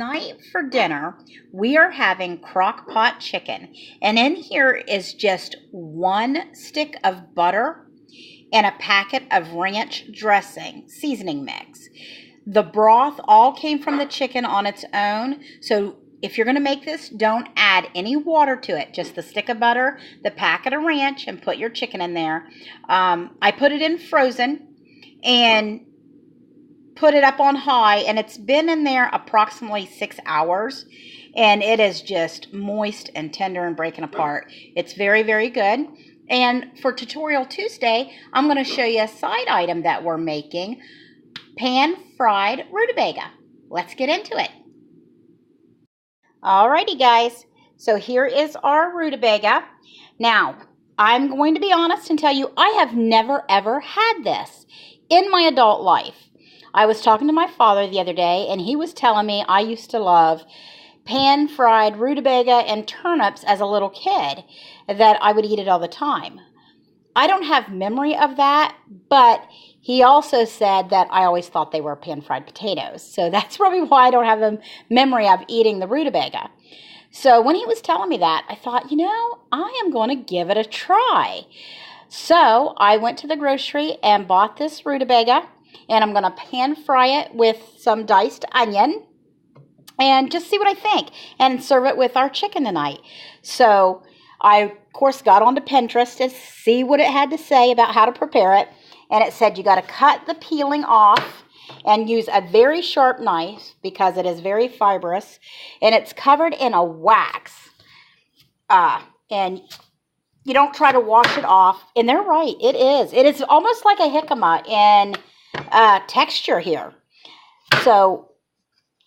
tonight for dinner, we are having crock pot chicken. And in here is just 1 stick of butter and a packet of ranch dressing, seasoning mix. The broth all came from the chicken on its own. So if you're going to make this, don't add any water to it. Just the stick of butter, the packet of ranch, and put your chicken in there. I put it in frozen and put it up on high, and it's been in there approximately 6 hours, and it is just moist and tender and breaking apart. It's very, very good. And for Tutorial Tuesday, I'm going to show you a side item that we're making, pan-fried rutabaga. Let's get into it. Alrighty guys, so here is our rutabaga. Now, I'm going to be honest and tell you, I have never ever had this in my adult life. I was talking to my father the other day, and he was telling me I used to love pan-fried rutabaga and turnips as a little kid, that I would eat it all the time. I don't have memory of that, but he also said that I always thought they were pan-fried potatoes. So that's probably why I don't have a memory of eating the rutabaga. So when he was telling me that, I thought, you know, I am going to give it a try. So I went to the grocery and bought this rutabaga, and I'm going to pan fry it with some diced onion and just see what I think and serve it with our chicken tonight. So I, of course, got onto Pinterest to see what it had to say about how to prepare it. And it said you got to cut the peeling off and use a very sharp knife because it is very fibrous. And it's covered in a wax. And you don't try to wash it off. And they're right, it is. It is almost like a jicama in texture here. So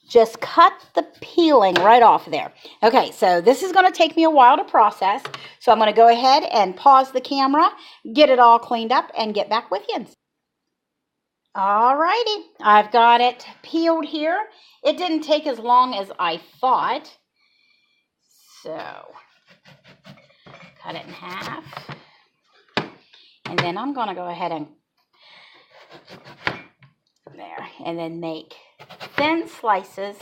just cut the peeling right off there. Okay, so this is going to take me a while to process. So I'm going to go ahead and pause the camera, get it all cleaned up, and get back with you. Alrighty, I've got it peeled here. It didn't take as long as I thought. So, cut it in half. And then I'm going to go ahead and there, and then make thin slices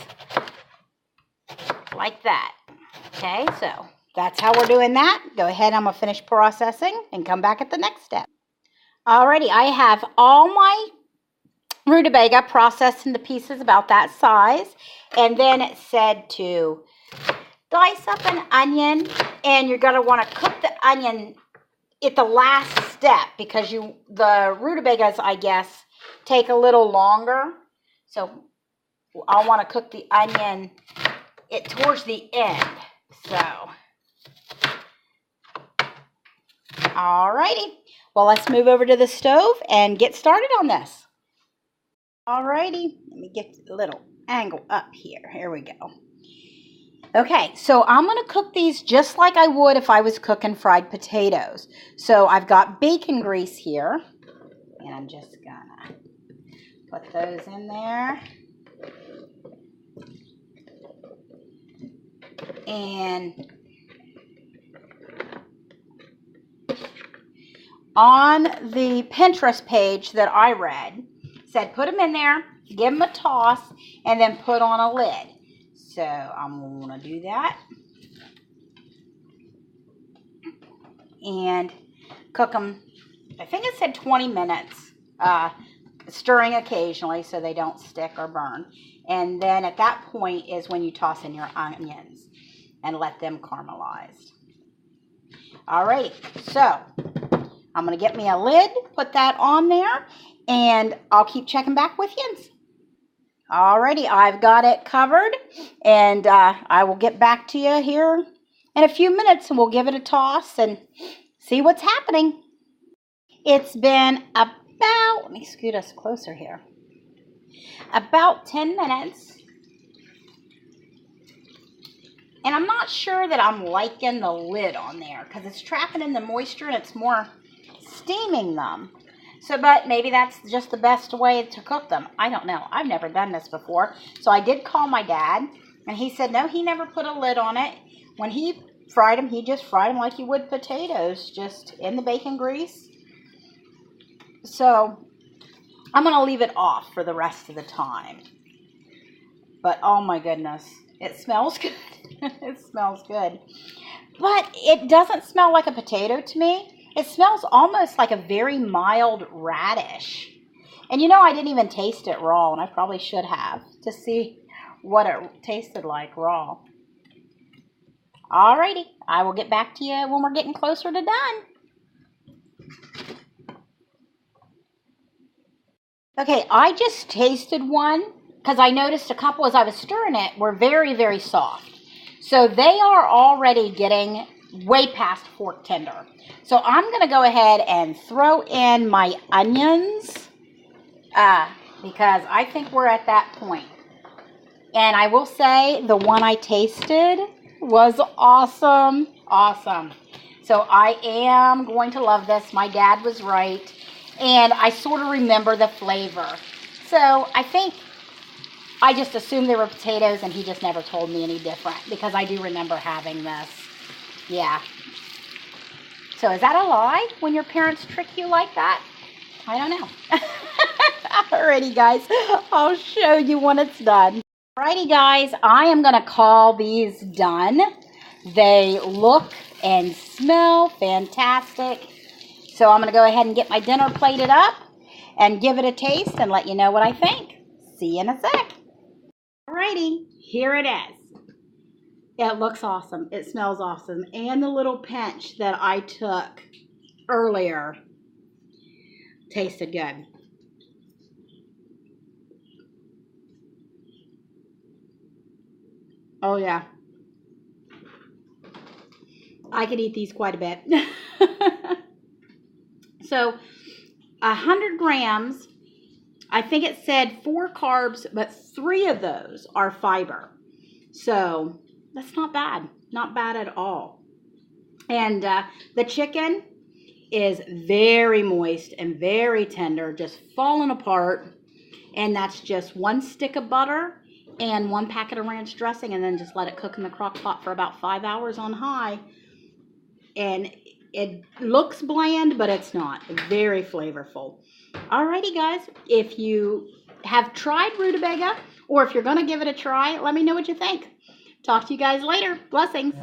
like that. Okay, so that's how we're doing that. Go ahead, I'm going to finish processing and come back at the next step. Alrighty, I have all my rutabaga processed into pieces about that size, and then it said to dice up an onion, and you're going to want to cook the onion at the last step because the rutabagas, I guess, take a little longer. So I'll want to cook the onion towards the end. So, alrighty. Well, let's move over to the stove and get started on this. Alrighty. Let me get a little angle up here. Here we go. Okay, so I'm going to cook these just like I would if I was cooking fried potatoes. So I've got bacon grease here, and I'm just going to put those in there. And on the Pinterest page that I read, said put them in there, give them a toss, and then put on a lid. So I'm going to do that. And cook them, I think it said 20 minutes, stirring occasionally so they don't stick or burn. And then at that point is when you toss in your onions and let them caramelize. Alright, so I'm going to get me a lid, put that on there, and I'll keep checking back with you. Alrighty, I've got it covered, and I will get back to you here in a few minutes, and we'll give it a toss and see what's happening. It's been about, let me scoot us closer here, about 10 minutes, and I'm not sure that I'm liking the lid on there because it's trapping in the moisture and it's more steaming them. So, but maybe that's just the best way to cook them. I don't know. I've never done this before. So I did call my dad, and he said, no, he never put a lid on it. When he fried them, he just fried them like you would potatoes, just in the bacon grease. So I'm going to leave it off for the rest of the time. But oh my goodness, it smells good. It smells good. But it doesn't smell like a potato to me. It smells almost like a very mild radish. And you know, I didn't even taste it raw, and I probably should have to see what it tasted like raw. Alrighty, I will get back to you when we're getting closer to done. Okay, I just tasted one because I noticed a couple as I was stirring it were very, very soft. So they are already getting way past fork tender. So I'm going to go ahead and throw in my onions because I think we're at that point. And I will say the one I tasted was awesome. Awesome. So I am going to love this. My dad was right. And I sort of remember the flavor. So I think I just assumed they were potatoes and he just never told me any different because I do remember having this. Yeah. So is that a lie when your parents trick you like that? I don't know. Alrighty, guys. I'll show you when it's done. Alrighty, guys. I am going to call these done. They look and smell fantastic. So I'm going to go ahead and get my dinner plated up and give it a taste and let you know what I think. See you in a sec. Alrighty, here it is. It looks awesome. It smells awesome. And the little pinch that I took earlier tasted good. Oh yeah. I could eat these quite a bit. So 100 grams, I think it said 4 carbs, but 3 of those are fiber. So that's not bad. Not bad at all. And the chicken is very moist and very tender, just falling apart. And that's just 1 stick of butter and 1 packet of ranch dressing, and then just let it cook in the crock pot for about 5 hours on high. And it looks bland, but it's not. Very flavorful. Alrighty, guys. If you have tried Rudabaga, or if you're going to give it a try, let me know what you think. Talk to you guys later. Blessings.